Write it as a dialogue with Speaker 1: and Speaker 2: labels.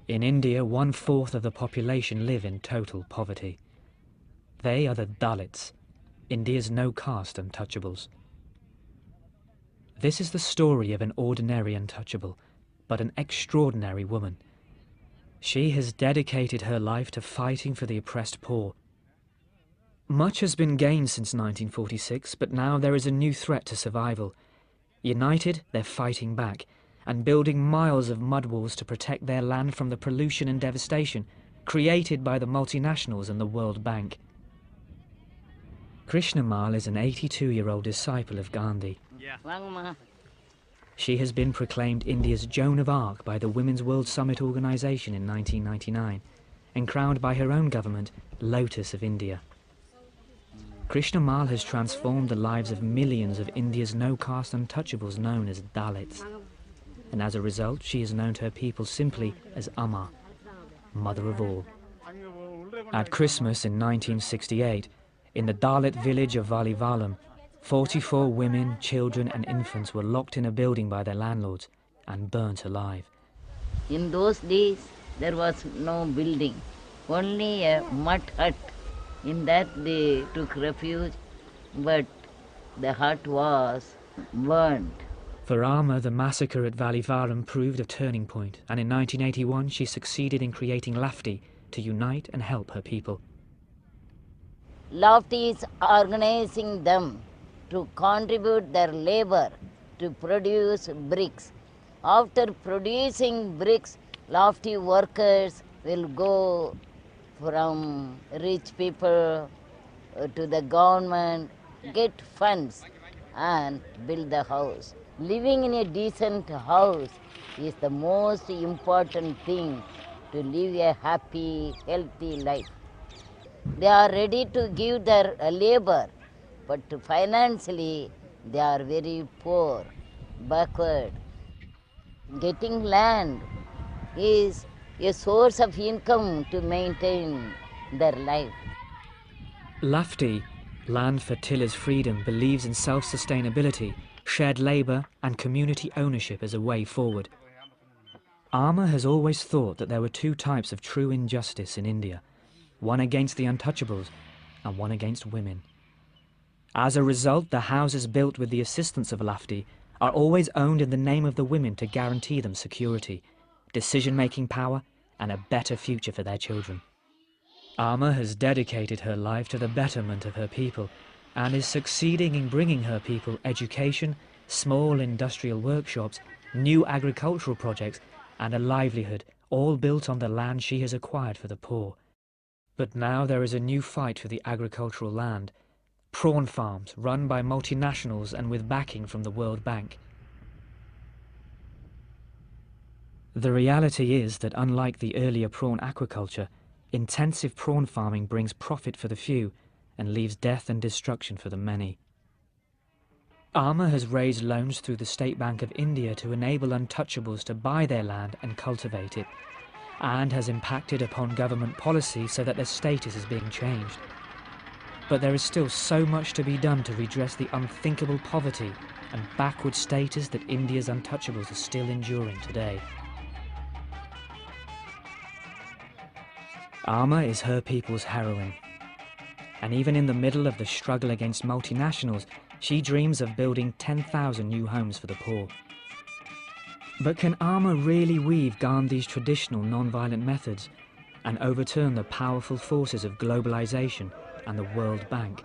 Speaker 1: In India, 1/4 of the population live in total poverty. They are the Dalits, India's no-caste untouchables. This is the story of an ordinary untouchable, but an extraordinary woman. She has dedicated her life to fighting for the oppressed poor. Much has been gained since 1946, but now there is a new threat to survival. United, they're fighting back, and building miles of mud walls to protect their land from the pollution and devastation created by the multinationals and the World Bank. Krishna Mal is an 82-year-old disciple of Gandhi. She has been proclaimed India's Joan of Arc by the Women's World Summit Organization in 1999 and crowned by her own government Lotus of India. Krishna Mal has transformed the lives of millions of India's no-caste untouchables known as Dalits. And as a result, she is known to her people simply as Amma, mother of all. At Christmas in 1968, in the Dalit village of Valivalam, 44 women, children and infants were locked in a building by their landlords and burnt alive.
Speaker 2: In those days, there was no building, only a mud hut. In that they took refuge, but the hut was burned.
Speaker 1: For Amma, the massacre at Valivaram proved a turning point, and in 1981 she succeeded in creating Lafti to unite and help her people.
Speaker 2: Lafti is organizing them to contribute their labor to produce bricks. After producing bricks, Lafti workers will go from rich people to the government, get funds and build the house. Living in a decent house is the most important thing to live a happy, healthy life. They are ready to give their labor, but financially they are very poor, backward. Getting land is a source of income to maintain their life.
Speaker 1: Lafti, Land for Tillers' Freedom, believes in self-sustainability, shared labour and community ownership as a way forward. Amma has always thought that there were two types of true injustice in India, one against the untouchables and one against women. As a result, the houses built with the assistance of Lafti are always owned in the name of the women to guarantee them security, decision-making power and a better future for their children. Amma has dedicated her life to the betterment of her people and is succeeding in bringing her people education, small industrial workshops, new agricultural projects and a livelihood, all built on the land she has acquired for the poor. But now there is a new fight for the agricultural land, prawn farms run by multinationals and with backing from the World Bank. The reality is that unlike the earlier prawn aquaculture, intensive prawn farming brings profit for the few and leaves death and destruction for the many. Amma has raised loans through the State Bank of India to enable untouchables to buy their land and cultivate it, and has impacted upon government policy so that their status is being changed. But there is still so much to be done to redress the unthinkable poverty and backward status that India's untouchables are still enduring today. Amma is her people's heroine. And even in the middle of the struggle against multinationals, she dreams of building 10,000 new homes for the poor. But can Amma really weave Gandhi's traditional non-violent methods and overturn the powerful forces of globalization and the World Bank?